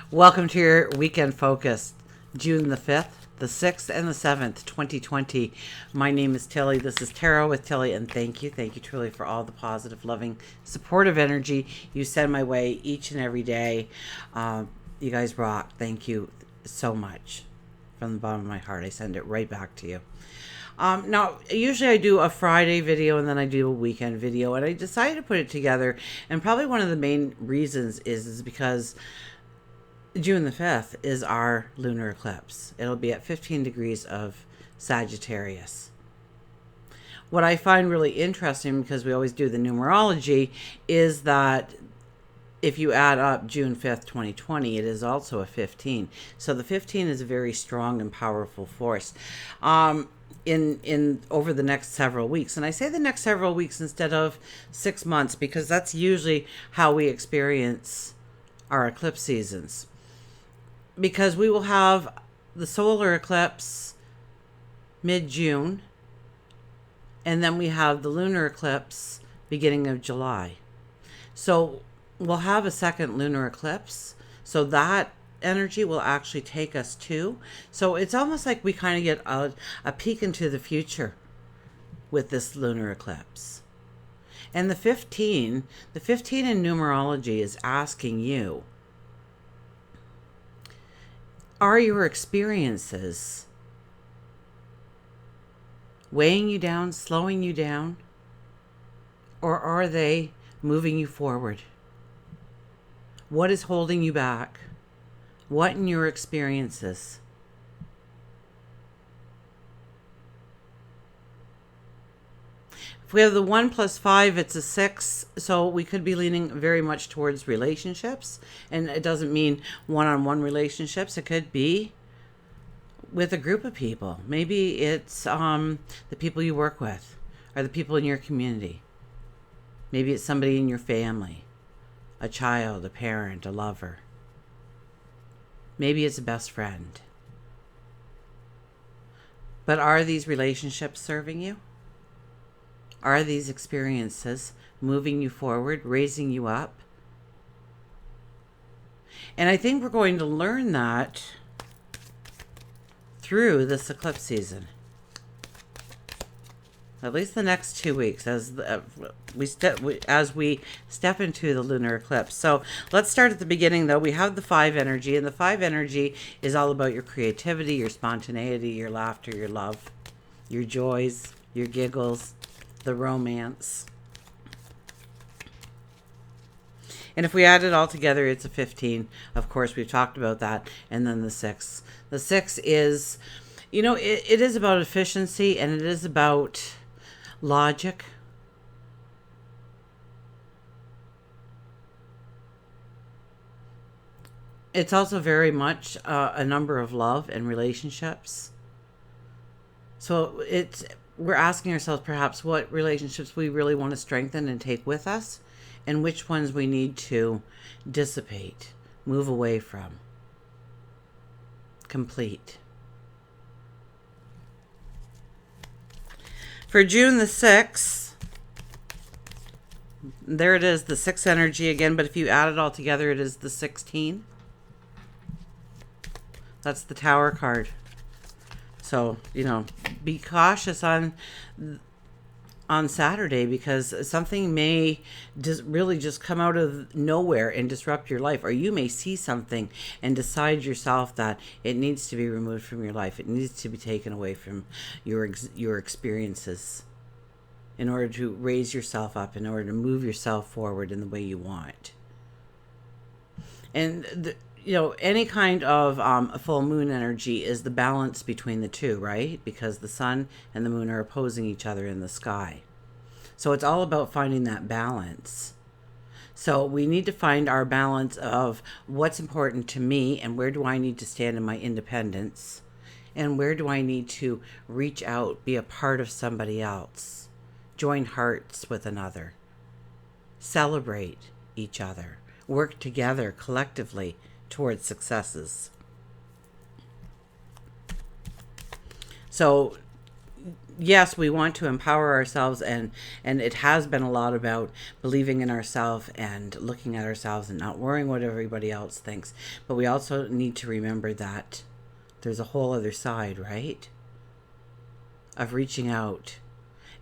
Welcome to your weekend focus, June the 5th, the 6th, and the 7th, 2020. My name is Tilly. This is Tarot with Tilly, and thank you truly for all the positive, loving, supportive energy you send my way each and every day. You guys rock. Thank you so much. From the bottom of my heart, I send it right back to you. Now, usually I do a Friday video and then I do a weekend video, and I decided to put it together. And probably one of the main reasons is because June the 5th is our lunar eclipse. It'll be at 15 degrees of Sagittarius. What I find really interesting, because we always do the numerology, is that if you add up June 5th, 2020, it is also a 15. So the 15 is a very strong and powerful force. In over the next several weeks. And I say the next several weeks instead of 6 months, because that's usually how we experience our eclipse seasons. Because we will have the solar eclipse mid-June, and then we have the lunar eclipse beginning of July. So we'll have a second lunar eclipse. So that energy will actually take us to. So it's almost like we kind of get a peek into the future with this lunar eclipse. And the 15 in numerology is asking you, are your experiences weighing you down, slowing you down, or are they moving you forward? What is holding you back? What in your experiences? If we have the 1 + 5, it's a 6. So we could be leaning very much towards relationships. And it doesn't mean one-on-one relationships. It could be with a group of people. Maybe it's the people you work with or the people in your community. Maybe it's somebody in your family, a child, a parent, a lover. Maybe it's a best friend. But are these relationships serving you? Are these experiences moving you forward, raising you up? And I think we're going to learn that through this eclipse season. At least the next 2 weeks as we step into the lunar eclipse. So let's start at the beginning, though. We have the 5 energy, and the 5 energy is all about your creativity, your spontaneity, your laughter, your love, your joys, your giggles, the romance. And if we add it all together, it's a 15. Of course, we've talked about that. And then the 6. The 6 is, it is about efficiency, and it is about logic. It's also very much a number of love and relationships. So we're asking ourselves perhaps what relationships we really want to strengthen and take with us, and which ones we need to dissipate, move away from, complete. For June the 6th, there it is, the 6 energy again, but if you add it all together, it is the 16. That's the Tower card. So, be cautious on Saturday, because something may really just come out of nowhere and disrupt your life. Or you may see something and decide yourself that it needs to be removed from your life. It needs to be taken away from your experiences in order to raise yourself up, in order to move yourself forward in the way you want. And any kind of a full moon energy is the balance between the two, right? Because the sun and the moon are opposing each other in the sky. So it's all about finding that balance. So we need to find our balance of what's important to me, and where do I need to stand in my independence, and where do I need to reach out, be a part of somebody else, join hearts with another, celebrate each other, work together collectively towards successes. So yes, we want to empower ourselves, and it has been a lot about believing in ourselves and looking at ourselves and not worrying what everybody else thinks. But we also need to remember that there's a whole other side, right? Of reaching out.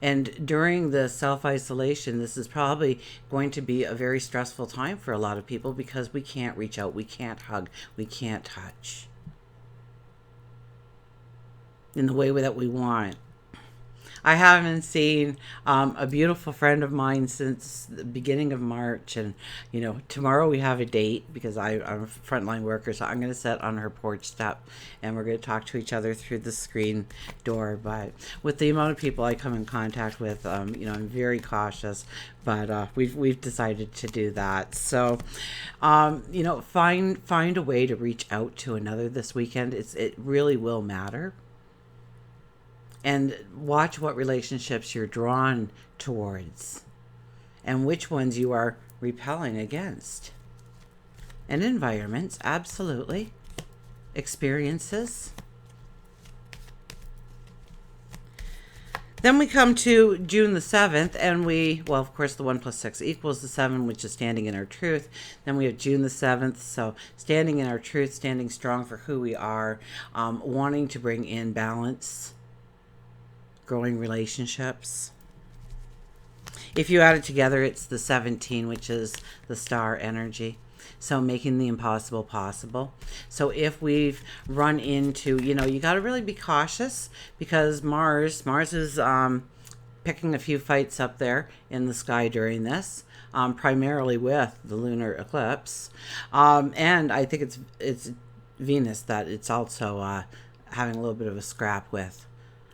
And during the self-isolation, this is probably going to be a very stressful time for a lot of people because we can't reach out, we can't hug, we can't touch in the way that we want. I haven't seen a beautiful friend of mine since the beginning of March. And, tomorrow we have a date because I'm a frontline worker. So I'm going to sit on her porch step and we're going to talk to each other through the screen door. But with the amount of people I come in contact with, I'm very cautious. But we've decided to do that. So, find a way to reach out to another this weekend. It really will matter. And watch what relationships you're drawn towards and which ones you are repelling against. And environments, absolutely. Experiences. Then we come to June the 7th, and of course, the 1 + 6 = 7, which is standing in our truth. Then we have June the 7th, so standing in our truth, standing strong for who we are, wanting to bring in balance, growing relationships. If you add it together, it's the 17, which is the star energy. So making the impossible possible. So if we've run into, you got to really be cautious because Mars is picking a few fights up there in the sky during this, primarily with the lunar eclipse. And I think it's Venus that it's also having a little bit of a scrap with.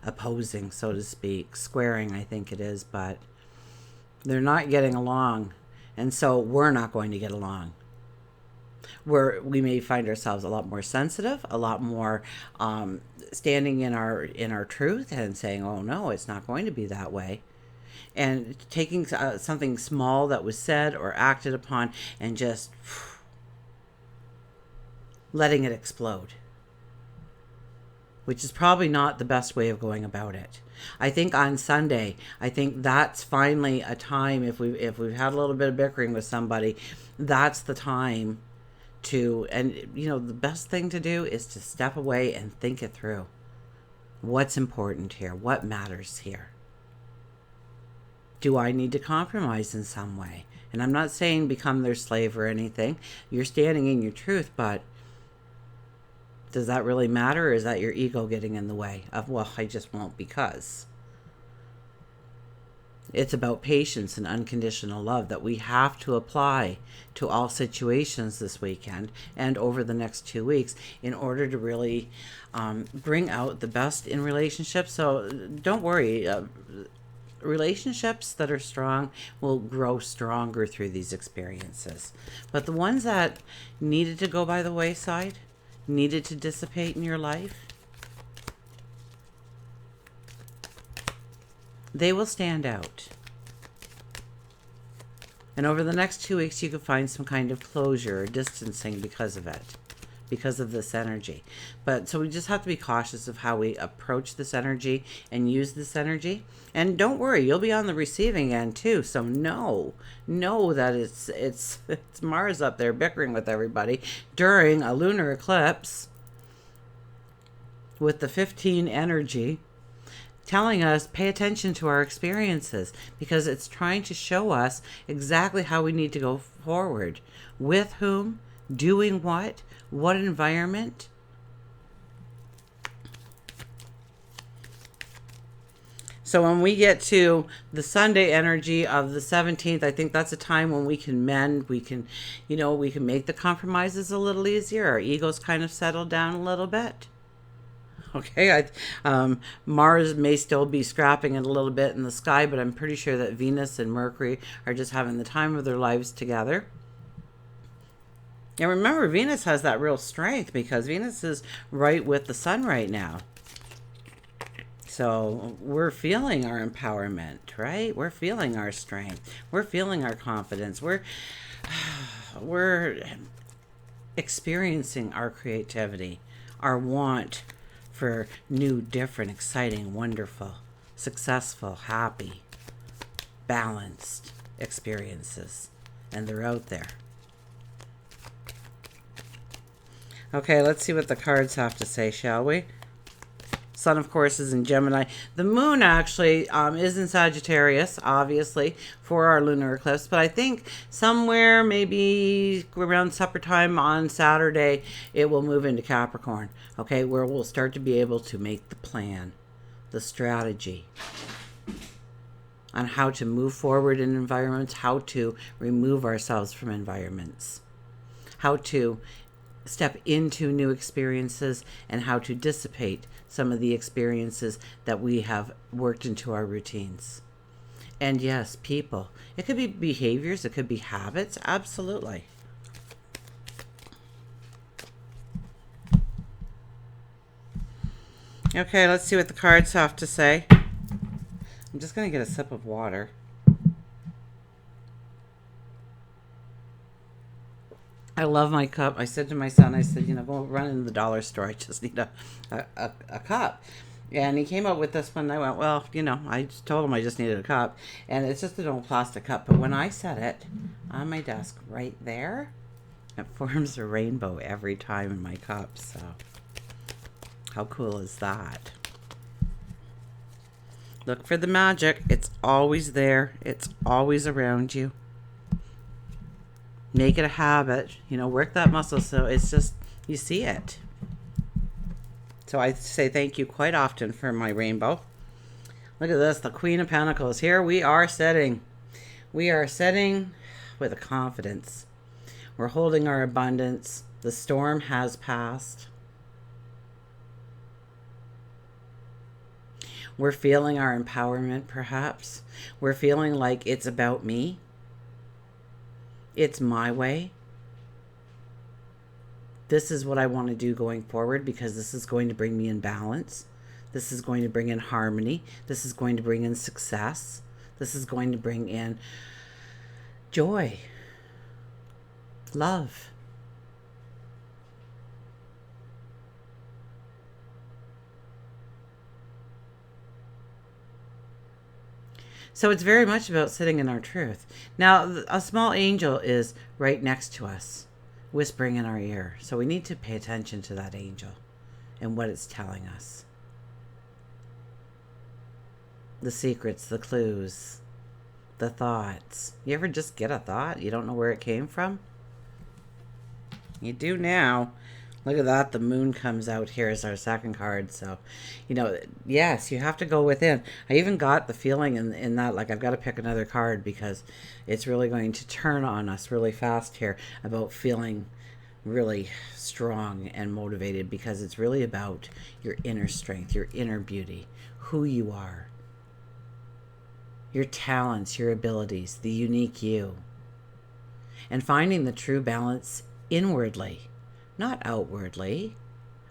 Opposing, so to speak, squaring, I think it is, but they're not getting along, and so we're not going to get along. We may find ourselves a lot more sensitive, a lot more standing in our truth and saying, "Oh no, it's not going to be that way," and taking something small that was said or acted upon and just letting it explode. Which is probably not the best way of going about it. I think on Sunday, that's finally a time, if we've had a little bit of bickering with somebody, that's the time and the best thing to do is to step away and think it through. What's important here? What matters here? Do I need to compromise in some way? And I'm not saying become their slave or anything. You're standing in your truth, but does that really matter, or is that your ego getting in the way of, well, I just won't because? It's about patience and unconditional love that we have to apply to all situations this weekend and over the next 2 weeks in order to really bring out the best in relationships. So don't worry. Relationships that are strong will grow stronger through these experiences. But the ones that needed to go by the wayside, needed to dissipate in your life, they will stand out. And over the next 2 weeks, you could find some kind of closure or distancing because of it, because of this energy. But so we just have to be cautious of how we approach this energy and use this energy. And don't worry, you'll be on the receiving end too. So know that it's Mars up there bickering with everybody during a lunar eclipse with the 15 energy, telling us pay attention to our experiences because it's trying to show us exactly how we need to go forward, with whom, doing what environment. So when we get to the Sunday energy of the 17th, I think that's a time when we can mend, we can make the compromises a little easier. Our egos kind of settle down a little bit. Okay, Mars may still be scrapping it a little bit in the sky, but I'm pretty sure that Venus and Mercury are just having the time of their lives together. And remember, Venus has that real strength because Venus is right with the sun right now. So we're feeling our empowerment, right? We're feeling our strength. We're feeling our confidence. We're experiencing our creativity, our want for new, different, exciting, wonderful successful, happy, balanced experiences. And they're out there. Okay, let's see what the cards have to say, shall we? Sun, of course, is in Gemini. The moon actually is in Sagittarius, obviously, for our lunar eclipse. But I think somewhere maybe around supper time on Saturday, it will move into Capricorn. Okay, where we'll start to be able to make the plan, the strategy on how to move forward in environments, how to remove ourselves from environments, how to step into new experiences, and how to dissipate some of the experiences that we have worked into our routines. And yes, people. It could be behaviors, it could be habits, absolutely. Okay, let's see what the cards have to say. I'm just going to get a sip of water. I love my cup. I said to my son, I said, go run into the dollar store. I just need a cup. And he came up with this one. And I went, well, I just told him I just needed a cup. And it's just an old plastic cup. But when I set it on my desk right there, it forms a rainbow every time in my cup. So how cool is that? Look for the magic. It's always there. It's always around you. Make it a habit. Work that muscle so it's just, you see it. So I say thank you quite often for my rainbow. Look at this, the Queen of Pentacles. Here we are setting. We are setting with a confidence. We're holding our abundance. The storm has passed. We're feeling our empowerment, perhaps. We're feeling like it's about me. It's my way. This is what I want to do going forward because this is going to bring me in balance. This is going to bring in harmony. This is going to bring in success. This is going to bring in joy, love. So it's very much about sitting in our truth. Now, a small angel is right next to us, whispering in our ear. So we need to pay attention to that angel and what it's telling us. The secrets, the clues, the thoughts. You ever just get a thought? You don't know where it came from? You do now. Look at that. The moon comes out here as our second card. So, yes, you have to go within. I even got the feeling in that, like, I've got to pick another card because it's really going to turn on us really fast here about feeling really strong and motivated because it's really about your inner strength, your inner beauty, who you are, your talents, your abilities, the unique you, and finding the true balance inwardly. Not outwardly.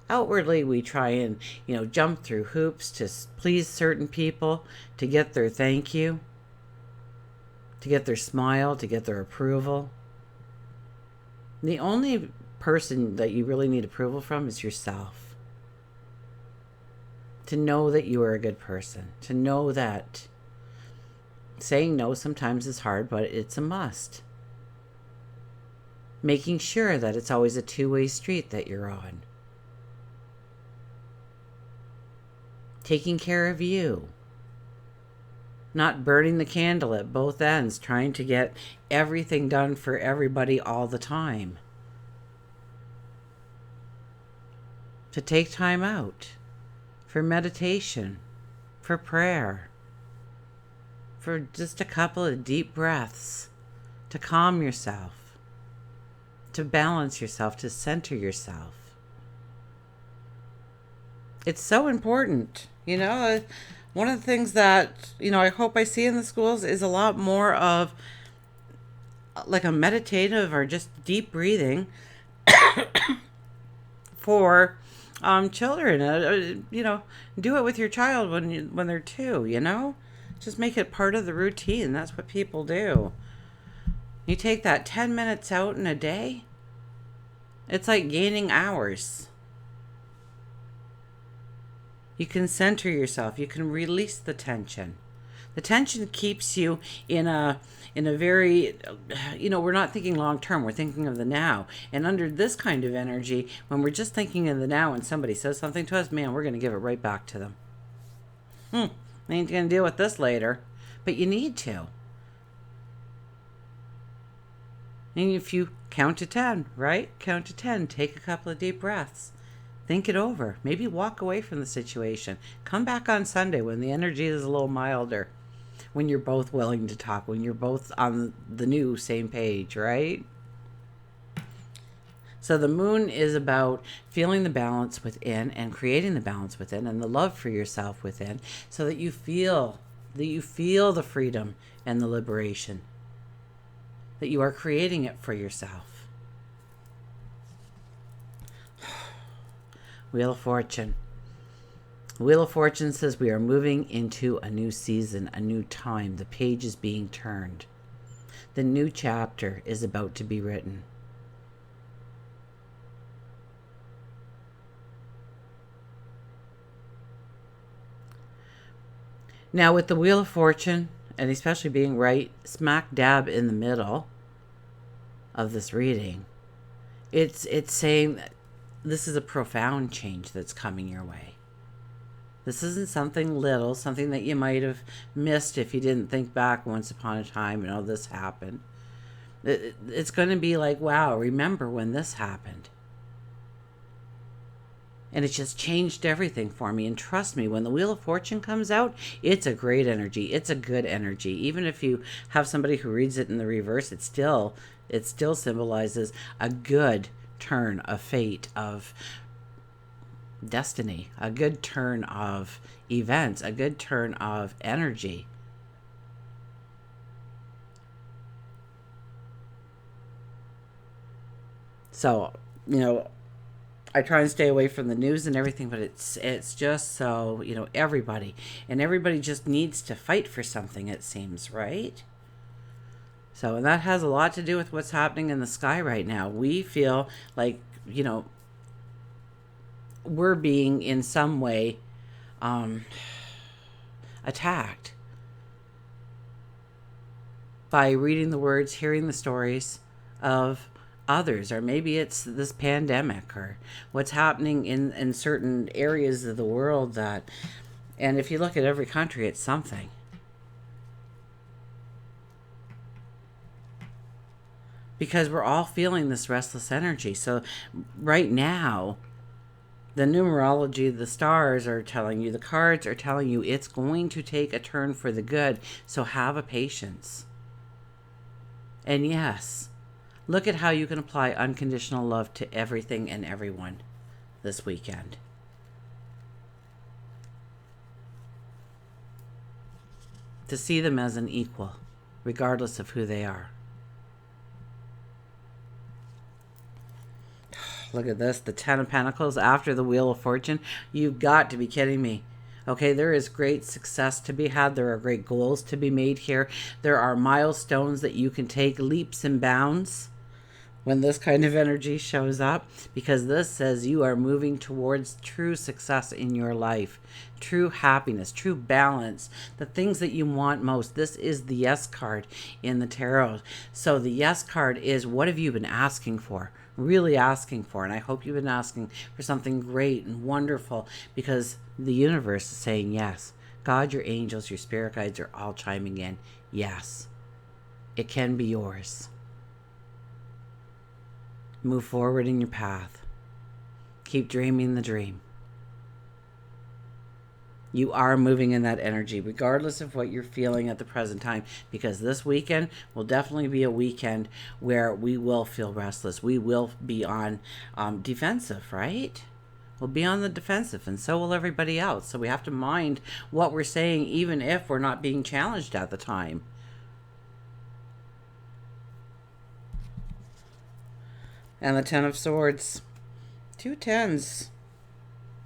Outwardly, we try and, jump through hoops to please certain people, to get their thank you, to get their smile, to get their approval. The only person that you really need approval from is yourself. To know that you are a good person. To know that saying no sometimes is hard, but it's a must. Making sure that it's always a two-way street that you're on. Taking care of you. Not burning the candle at both ends, trying to get everything done for everybody all the time. To take time out for meditation, for prayer, for just a couple of deep breaths, to calm yourself. To balance yourself, to center yourself. It's so important. One of the things that, I hope I see in the schools is a lot more of like a meditative or just deep breathing for children. Do it with your child when they're 2, Just make it part of the routine. That's what people do. You take that 10 minutes out in a day, it's like gaining hours. You can center yourself. You can release the tension. The tension keeps you in a very, we're not thinking long term. We're thinking of the now. And under this kind of energy, when we're just thinking of the now and somebody says something to us, man, we're going to give it right back to them. I ain't going to deal with this later. But you need to. And if you count to 10, right? Count to 10. Take a couple of deep breaths. Think it over. Maybe walk away from the situation. Come back on Sunday when the energy is a little milder. When you're both willing to talk. When you're both on the new same page, right? So the moon is about feeling the balance within and creating the balance within and the love for yourself within so that you feel the freedom and the liberation. That you are creating it for yourself. Wheel of Fortune. Wheel of Fortune says we are moving into a new season, a new time. The page is being turned. The new chapter is about to be written. Now with the Wheel of Fortune, and especially being right smack dab in the middle of this reading, it's saying that this is a profound change that's coming your way. This isn't something little, something that you might have missed if you didn't think back once upon a time and oh, this happened. It's going to be like, wow, remember when this happened. And it just changed everything for me. And trust me, when the Wheel of Fortune comes out, it's a great energy. It's a good energy. Even if you have somebody who reads it in the reverse, it still symbolizes a good turn of fate, of destiny, a good turn of events, a good turn of energy. So, I try and stay away from the news and everything, but it's just so, everybody just needs to fight for something, it seems, right? So, and that has a lot to do with what's happening in the sky right now. We feel like, we're being in some way attacked by reading the words, hearing the stories of others, or maybe it's this pandemic or what's happening in certain areas of the world that, and if you look at every country, it's something. Because we're all feeling this restless energy. So right now, the numerology, the stars are telling you, the cards are telling you it's going to take a turn for the good. So have a patience. And yes, look at how you can apply unconditional love to everything and everyone this weekend. To see them as an equal, regardless of who they are. Look at this, the 10 of Pentacles after the Wheel of Fortune. You've got to be kidding me. Okay, there is great success to be had. There are great goals to be made here. There are milestones that you can take, leaps and bounds, when this kind of energy shows up, because this says you are moving towards true success in your life, true happiness, true balance, the things that you want most. This is the Yes card in the tarot. So the Yes card is, what have you been asking for? Really asking for, and I hope you've been asking for something great and wonderful, because the universe is saying yes. God, your angels, your spirit guides are all chiming in. Yes, it can be yours. Move forward in your path. Keep dreaming the dream. You are moving in that energy, regardless of what you're feeling at the present time, because this weekend will definitely be a weekend where we will feel restless. We will be on defensive, right? We'll be on the defensive, and so will everybody else. So we have to mind what we're saying, even if we're not being challenged at the time. And the 10 of Swords. 2 tens.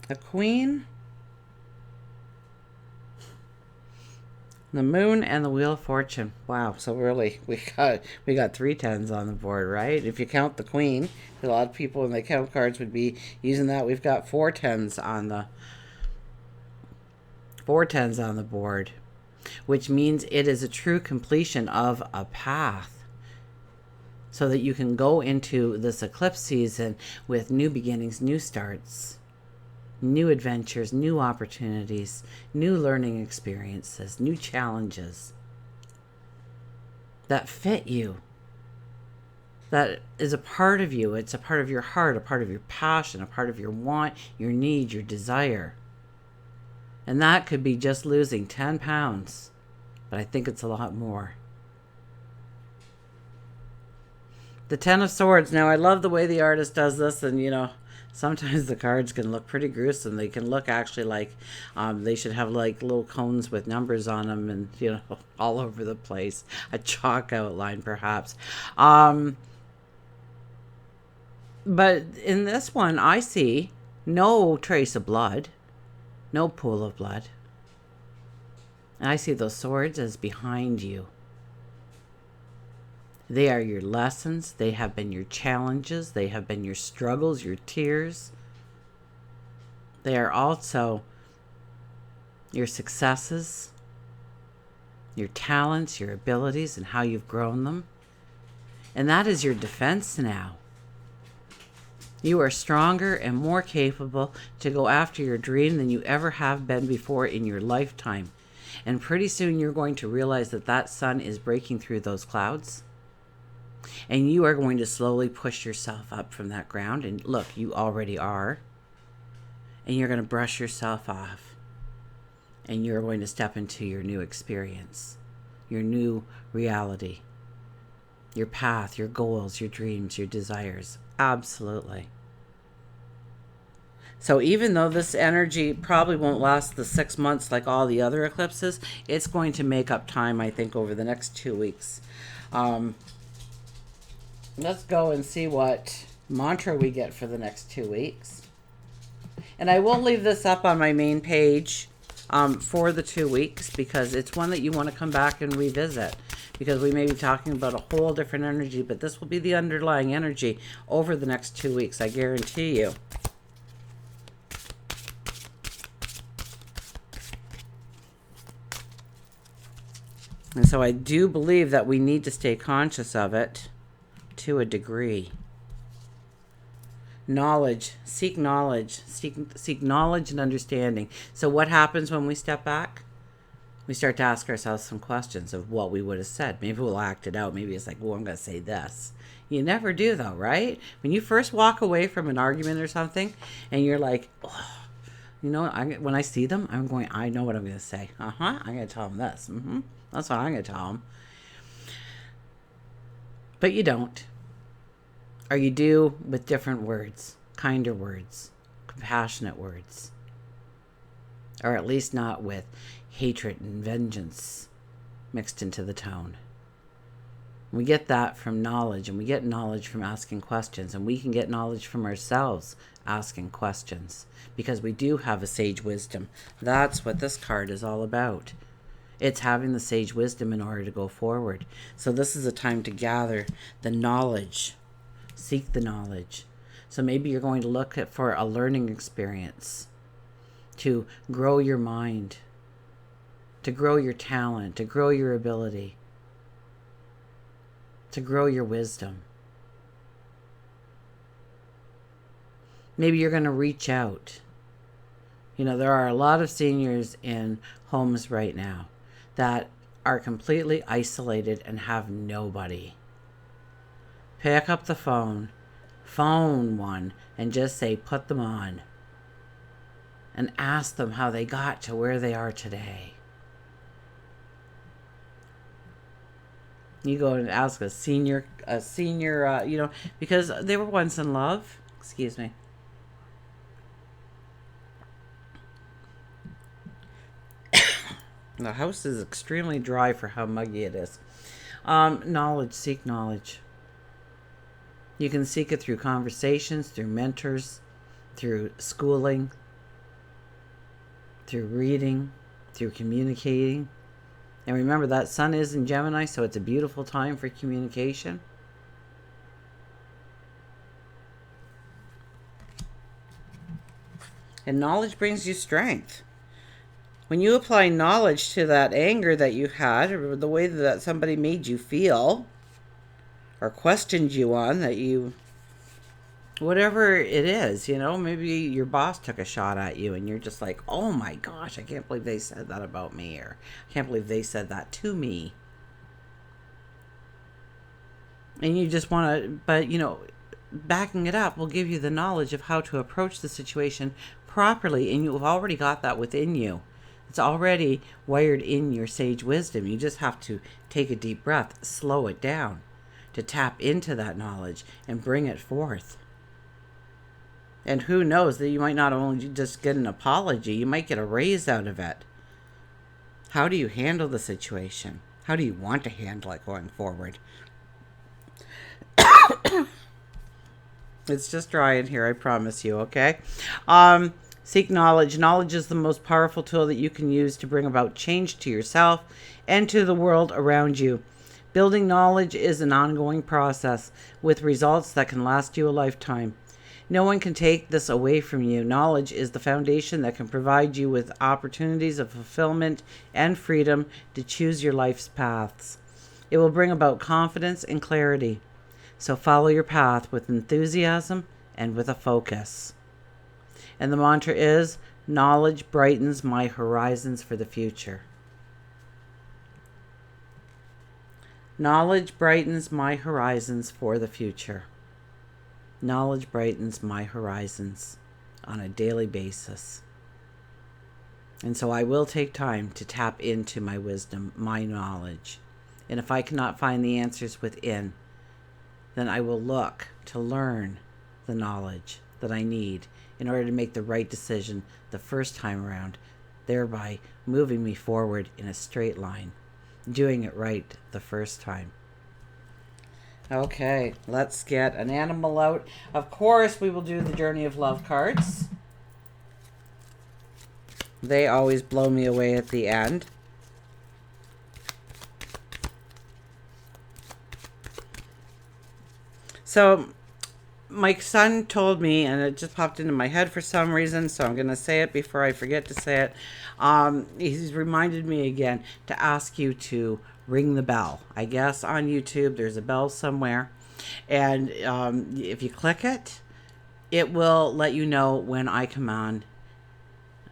A Queen. The Moon and the Wheel of Fortune. Wow, so really we got 3 tens on the board, right? If you count the Queen, a lot of people when they count cards would be using that. We've got 4 tens on 4 tens on the board, which means it is a true completion of a path, so that you can go into this eclipse season with new beginnings, new starts, new adventures, new opportunities, new learning experiences, new challenges that fit you, that is a part of you. It's a part of your heart, a part of your passion, a part of your want, your need, your desire. And that could be just losing 10 pounds, but I think it's a lot more. The 10 of Swords. Now, I love the way the artist does this, and you know, sometimes the cards can look pretty gruesome. They can look actually like they should have like little cones with numbers on them, and you know, all over the place. A chalk outline, perhaps. But in this one, I see no trace of blood, no pool of blood. And I see those swords as behind you. They are your lessons. They have been your challenges. They have been your struggles, your tears. They are also your successes, your talents, your abilities, and how you've grown them. And that is your defense now. You are stronger and more capable to go after your dream than you ever have been before in your lifetime. And pretty soon you're going to realize that that sun is breaking through those clouds. And you are going to slowly push yourself up from that ground. And look, you already are. And you're going to brush yourself off. And you're going to step into your new experience, your new reality, your path, your goals, your dreams, your desires. Absolutely. So even though this energy probably won't last the 6 months like all the other eclipses, it's going to make up time, I think, over the next 2 weeks. Let's go and see what mantra we get for the next 2 weeks. And I will leave this up on my main page for the 2 weeks, because it's one that you want to come back and revisit, because we may be talking about a whole different energy, but this will be the underlying energy over the next 2 weeks, I guarantee you. And so I do believe that we need to stay conscious of it to a degree. Knowledge, seek knowledge, seek knowledge and understanding. So what happens when we step back? We start to ask ourselves some questions of what we would have said. Maybe we'll act it out. Maybe it's like, well, I'm going to say this. You never do, though, right? When you first walk away from an argument or something, and you're like, oh, you know, when I see them, I know what I'm going to say. I'm going to tell them this. That's what I'm going to tell them. But you don't. Or you do with different words, kinder words, compassionate words. Or at least not with hatred and vengeance mixed into the tone. We get that from knowledge, and we get knowledge from asking questions, and we can get knowledge from ourselves asking questions, because we do have a sage wisdom. That's what this card is all about. It's having the sage wisdom in order to go forward. So this is a time to gather the knowledge. Seek the knowledge. So maybe you're going to look for a learning experience to grow your mind, to grow your talent, to grow your ability, to grow your wisdom. Maybe you're going to reach out. You know, there are a lot of seniors in homes right now that are completely isolated and have nobody. Pick up the phone one, and just say, put them on. And ask them how they got to where they are today. You go and ask a senior, you know, because they were once in love. Excuse me. The house is extremely dry for how muggy it is. Knowledge, seek knowledge. You can seek it through conversations, through mentors, through schooling, through reading, through communicating. And remember, that sun is in Gemini, so it's a beautiful time for communication. And knowledge brings you strength. When you apply knowledge to that anger that you had, or the way that somebody made you feel, or questioned you on, that you, whatever it is, maybe your boss took a shot at you and you're just like, oh my gosh, I can't believe they said that about me, or I can't believe they said that to me. And you just want to, but backing it up will give you the knowledge of how to approach the situation properly, and you've already got that within you. It's already wired in your sage wisdom. You just have to take a deep breath, slow it down, to tap into that knowledge and bring it forth. And who knows, that you might not only just get an apology, you might get a raise out of it. How do you handle the situation? How do you want to handle it going forward? It's just dry in here, I promise you, okay? Seek knowledge. Knowledge is the most powerful tool that you can use to bring about change to yourself and to the world around you. Building knowledge is an ongoing process with results that can last you a lifetime. No one can take this away from you. Knowledge is the foundation that can provide you with opportunities of fulfillment and freedom to choose your life's paths. It will bring about confidence and clarity. So follow your path with enthusiasm and with a focus. And the mantra is, knowledge brightens my horizons for the future. Knowledge brightens my horizons for the future. Knowledge brightens my horizons on a daily basis. And so I will take time to tap into my wisdom, my knowledge. And if I cannot find the answers within, then I will look to learn the knowledge that I need in order to make the right decision the first time around, thereby moving me forward in a straight line, doing it right the first time. Okay, let's get an animal out. Of course, we will do the Journey of Love cards. They always blow me away at the end. So, my son told me, and it just popped into my head for some reason, so I'm going to say it before I forget to say it. He's reminded me again to ask you to ring the bell. I guess on YouTube there's a bell somewhere, and if you click it, it will let you know when I come on,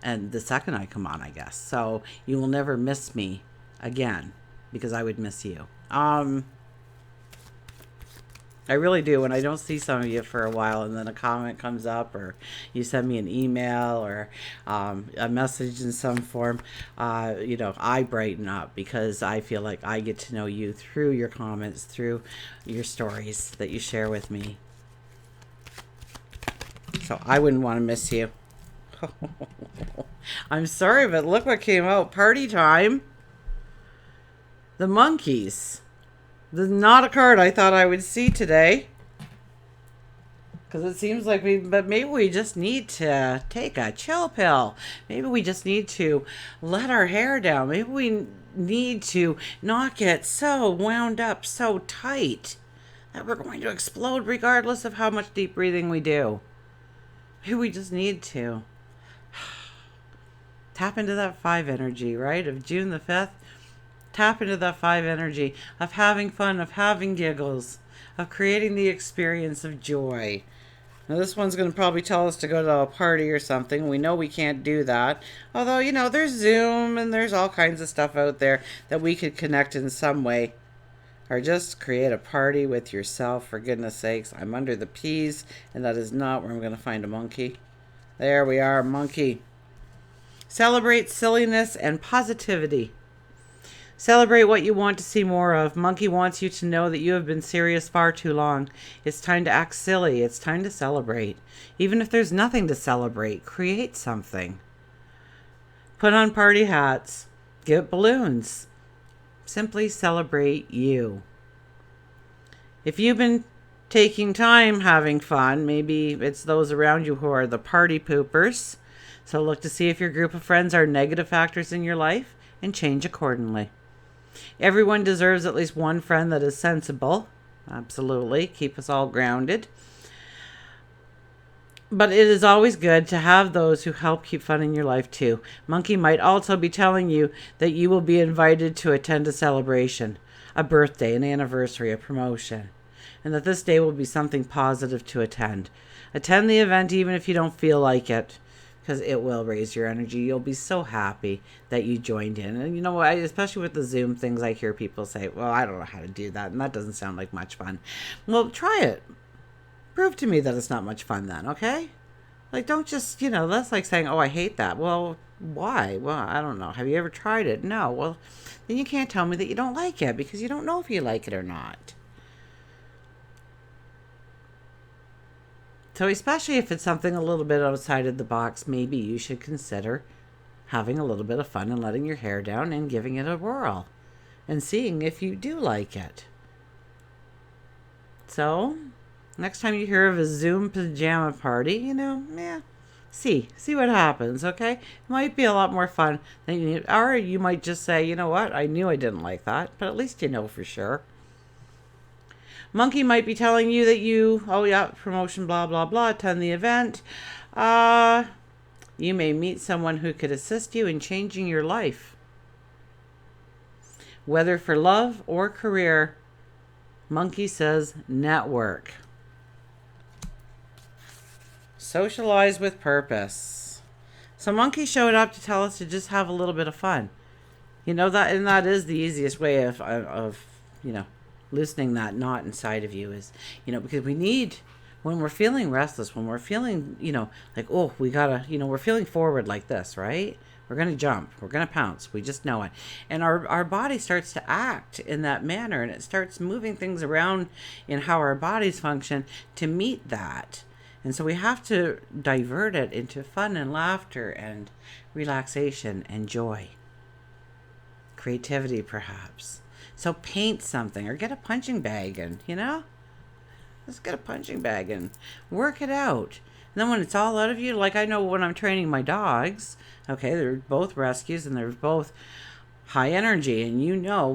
and the second I come on, I guess. So you will never miss me again, because I would miss you. I really do. When I don't see some of you for a while and then a comment comes up, or you send me an email, or a message in some form, I brighten up, because I feel like I get to know you through your comments, through your stories that you share with me. So I wouldn't want to miss you. I'm sorry, but look what came out. Party time. The monkeys. This is not a card I thought I would see today, because it seems like but maybe we just need to take a chill pill. Maybe we just need to let our hair down. Maybe we need to not get so wound up, so tight, that we're going to explode regardless of how much deep breathing we do. Maybe we just need to tap into that 5 energy, right, of June the 5th. Tap into that 5 energy of having fun, of having giggles, of creating the experience of joy. Now this one's going to probably tell us to go to a party or something. We know we can't do that. Although, there's Zoom and there's all kinds of stuff out there that we could connect in some way. Or just create a party with yourself, for goodness sakes. I'm under the peas, and that is not where I'm going to find a monkey. There we are, monkey. Celebrate silliness and positivity. Celebrate what you want to see more of. Monkey wants you to know that you have been serious far too long. It's time to act silly. It's time to celebrate. Even if there's nothing to celebrate, create something. Put on party hats. Get balloons. Simply celebrate you. If you've been taking time having fun, maybe it's those around you who are the party poopers. So look to see if your group of friends are negative factors in your life and change accordingly. Everyone deserves at least one friend that is sensible. Absolutely. Keep us all grounded. But it is always good to have those who help keep fun in your life too. Monkey might also be telling you that you will be invited to attend a celebration, a birthday, an anniversary, a promotion, and that this day will be something positive to attend. Attend the event even if you don't feel like it, because it will raise your energy. You'll be so happy that you joined in. And you know what, especially with the Zoom things, I hear people say, well, I don't know how to do that, and that doesn't sound like much fun. Well, try it. Prove to me that it's not much fun then, okay? Like, don't just, that's like saying, oh, I hate that. Well, why? Well, I don't know. Have you ever tried it? No. Well, then you can't tell me that you don't like it, because you don't know if you like it or not. So especially if it's something a little bit outside of the box, maybe you should consider having a little bit of fun and letting your hair down and giving it a whirl and seeing if you do like it. So next time you hear of a Zoom pajama party, see what happens, okay? It might be a lot more fun than you need. Or you might just say, you know what, I knew I didn't like that, but at least you know for sure. Monkey might be telling you that promotion, blah, blah, blah, attend the event. You may meet someone who could assist you in changing your life. Whether for love or career, Monkey says network. Socialize with purpose. So Monkey showed up to tell us to just have a little bit of fun. That is the easiest way of loosening that knot inside of you is, because we need, when we're feeling restless, when we're feeling, like, oh, we gotta, we're feeling forward like this, right? We're going to jump. We're going to pounce. We just know it. And our body starts to act in that manner, and it starts moving things around in how our bodies function to meet that. And so we have to divert it into fun and laughter and relaxation and joy. Creativity, perhaps. So paint something or get a punching bag and, let's get a punching bag and work it out. And then when it's all out of you, like I know when I'm training my dogs, okay, they're both rescues and they're both high energy. And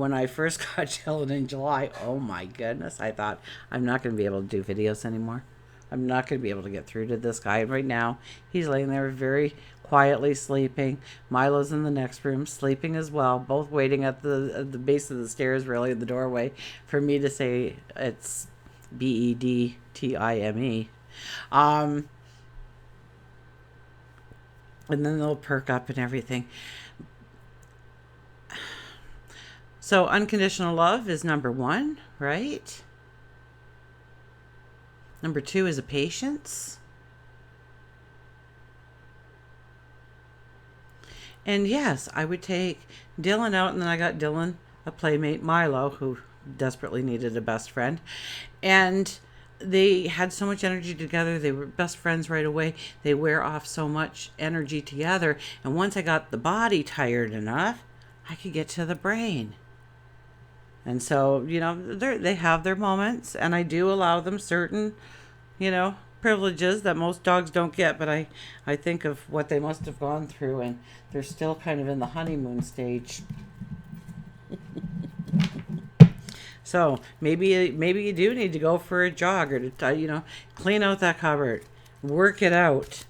when I first got Dylan in July, oh my goodness, I thought I'm not going to be able to do videos anymore. I'm not going to be able to get through to this guy. And right now, he's laying there very quietly sleeping. Milo's in the next room sleeping as well, both waiting at the base of the stairs, really, in the doorway, for me to say it's bedtime. And then they'll perk up and everything. So unconditional love is number 1, right? Number 2 is a patience. And yes, I would take Dylan out, and then I got Dylan a playmate, Milo, who desperately needed a best friend. And they had so much energy together. They were best friends right away. They wear off so much energy together. And once I got the body tired enough, I could get to the brain. And so, they have their moments, and I do allow them certain, privileges that most dogs don't get. But I think of what they must have gone through, and they're still kind of in the honeymoon stage. So maybe you do need to go for a jog, or to clean out that cupboard, work it out.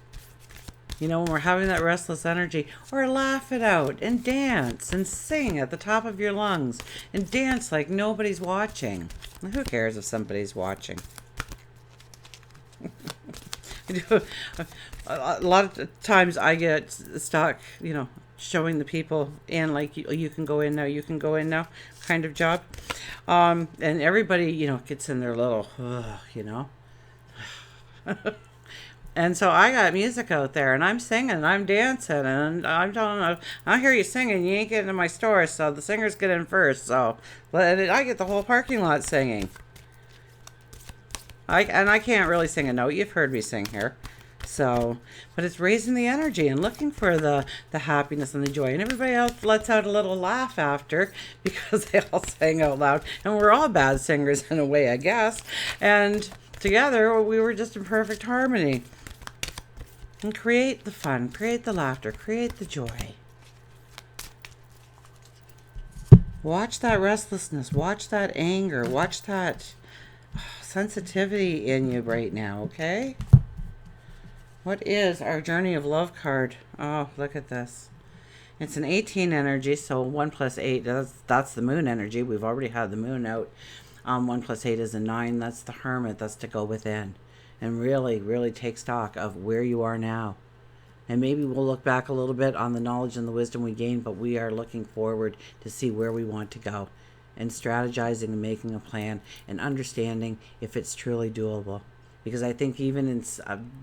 When we're having that restless energy, or laugh it out and dance and sing at the top of your lungs and dance like nobody's watching. Who cares if somebody's watching? A lot of times I get stuck, showing the people, and like you can go in now, you can go in now kind of job. And everybody, gets in their little, And so I got music out there, and I'm singing, and I'm dancing, and I'm telling them, I hear you singing, you ain't getting in my store, so the singers get in first. So I get the whole parking lot singing. I can't really sing a note. You've heard me sing here. So, but it's raising the energy and looking for the happiness and the joy. And everybody else lets out a little laugh after, because they all sang out loud. And we're all bad singers in a way, I guess. And together, we were just in perfect harmony. And create the fun, create the laughter, create the joy. Watch that restlessness, watch that anger, watch that sensitivity in you right now, okay? What is our Journey of Love card? Oh, look at this. It's an 18 energy, so 1 plus 8, that's the moon energy. We've already had the moon out. 1 plus 8 is a 9. That's the hermit. That's to go within and really, really take stock of where you are now. And maybe we'll look back a little bit on the knowledge and the wisdom we gained, but we are looking forward to see where we want to go and strategizing and making a plan and understanding if it's truly doable. Because I think even in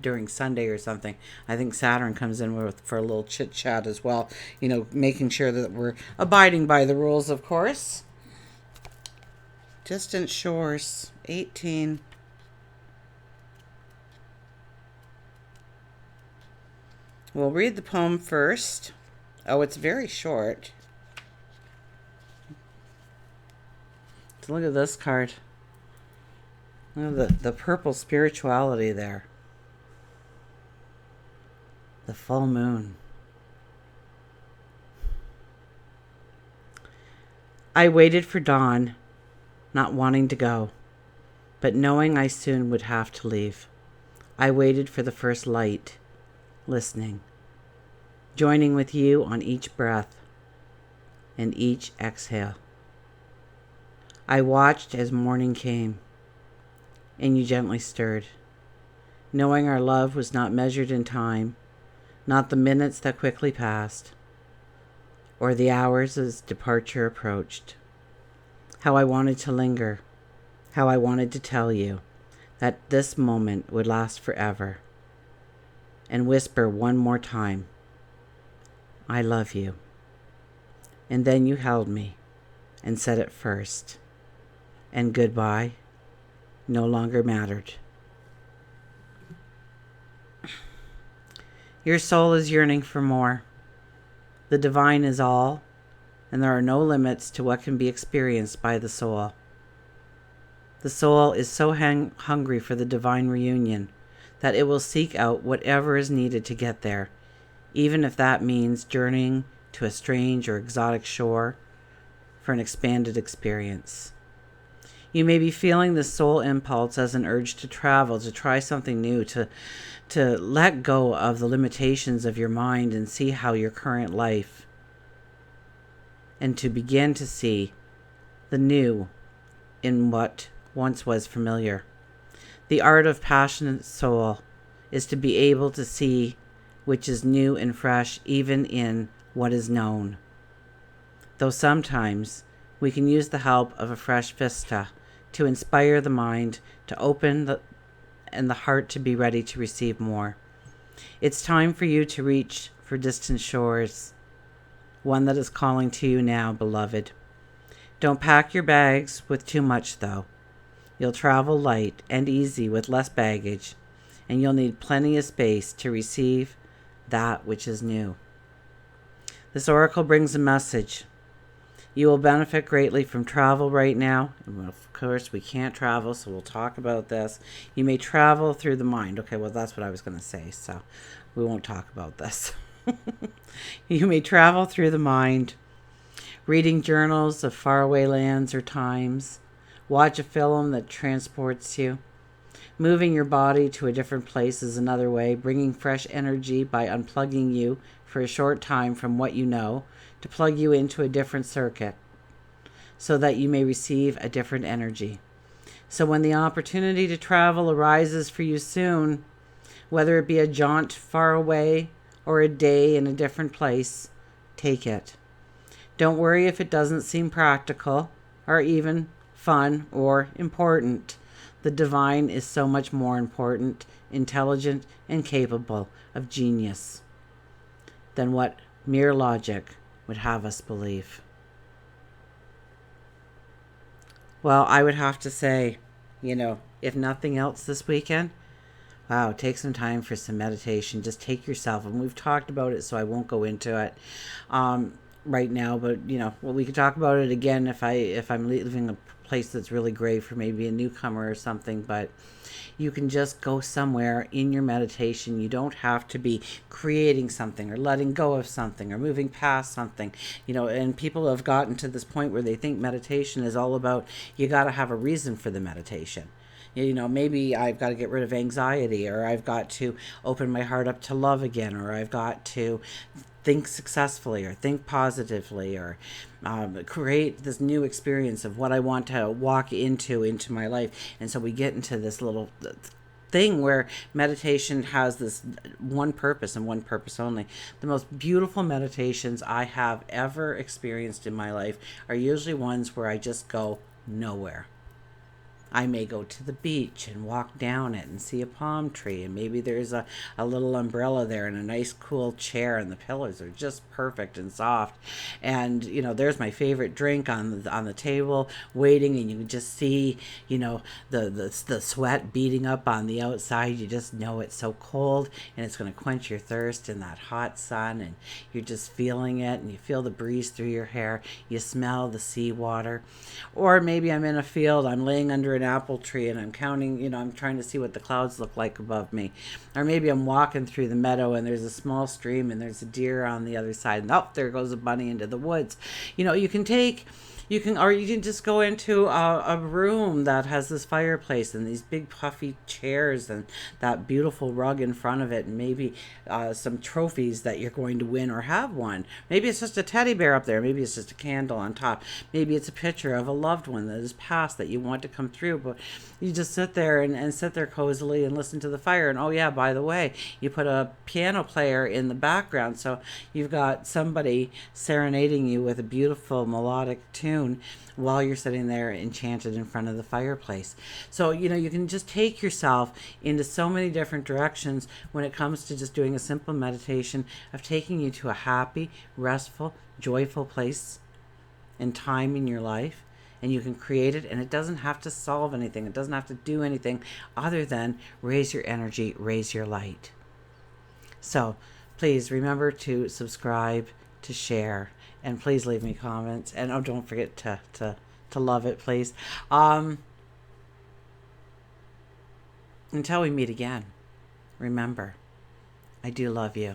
during Sunday or something, I think Saturn comes in for a little chit chat as well. Making sure that we're abiding by the rules, of course. Distant shores, 18. We'll read the poem first. Oh, it's very short. So look at this card. Look at the purple spirituality there. The full moon. I waited for dawn, not wanting to go, but knowing I soon would have to leave. I waited for the first light, listening, joining with you on each breath and each exhale. I watched as morning came, and you gently stirred, knowing our love was not measured in time, not the minutes that quickly passed, or the hours as departure approached. How I wanted to linger, how I wanted to tell you that this moment would last forever, and whisper one more time, I love you. And then you held me and said it first, and goodbye no longer mattered. Your soul is yearning for more. The divine is all, and there are no limits to what can be experienced by the soul. The soul is so hungry for the divine reunion that it will seek out whatever is needed to get there, even if that means journeying to a strange or exotic shore for an expanded experience. You may be feeling the soul impulse as an urge to travel, to try something new, to let go of the limitations of your mind and see how your current life, and to begin to see the new in what once was familiar. The art of passionate soul is to be able to see which is new and fresh even in what is known. Though sometimes we can use the help of a fresh vista to inspire the mind to open and the heart to be ready to receive more. It's time for you to reach for distant shores, one that is calling to you now, beloved. Don't pack your bags with too much, though. You'll travel light and easy with less baggage, and you'll need plenty of space to receive that which is new. This oracle brings a message. You will benefit greatly from travel right now. And of course, we can't travel, so we'll talk about this. You may travel through the mind. Okay, well, that's what I was going to say, so we won't talk about this. You may travel through the mind, reading journals of faraway lands or times. Watch a film that transports you. Moving your body to a different place is another way, bringing fresh energy by unplugging you for a short time from what you know to plug you into a different circuit so that you may receive a different energy. So when the opportunity to travel arises for you soon, whether it be a jaunt far away or a day in a different place, take it. Don't worry if it doesn't seem practical or even fun or important. The divine is so much more important, intelligent, and capable of genius than what mere logic would have us believe. Well, I would have to say, if nothing else this weekend, wow, take some time for some meditation. Just take yourself, and we've talked about it, so I won't go into it right now, but we could talk about it again if I'm leaving a place that's really great for maybe a newcomer or something. But you can just go somewhere in your meditation. You don't have to be creating something or letting go of something or moving past something, and people have gotten to this point where they think meditation is all about, you got to have a reason for the meditation. You know, maybe I've got to get rid of anxiety, or I've got to open my heart up to love again, or I've got to think successfully or think positively, or create this new experience of what I want to walk into my life. And so we get into this little thing where meditation has this one purpose and one purpose only. The most beautiful meditations I have ever experienced in my life are usually ones where I just go nowhere. I may go to the beach and walk down it and see a palm tree, and maybe there's a little umbrella there and a nice cool chair, and the pillows are just perfect and soft. And you know, there's my favorite drink on the table waiting, and you can just see, you know, the sweat beating up on the outside. You just know it's so cold, and it's going to quench your thirst in that hot sun, and you're just feeling it, and you feel the breeze through your hair. You smell the seawater. Or maybe I'm in a field, I'm laying under an apple tree, and I'm counting, you know, I'm trying to see what the clouds look like above me. Or maybe I'm walking through the meadow and there's a small stream and there's a deer on the other side, and oh, there goes a bunny into the woods. You know, or you can just go into a room that has this fireplace and these big puffy chairs and that beautiful rug in front of it, and maybe some trophies that you're going to win or have won. Maybe it's just a teddy bear up there. Maybe it's just a candle on top. Maybe it's a picture of a loved one that has passed that you want to come through, but you just sit there and sit there cozily and listen to the fire. And oh yeah, by the way, you put a piano player in the background, so you've got somebody serenading you with a beautiful melodic tune while you're sitting there enchanted in front of the fireplace. So, you know, you can just take yourself into so many different directions when it comes to just doing a simple meditation of taking you to a happy, restful, joyful place and time in your life. And you can create it, and it doesn't have to solve anything. It doesn't have to do anything other than raise your energy, raise your light. So please remember to subscribe, to share, and please leave me comments. And oh, don't forget to love it, please. Until we meet again, remember, I do love you.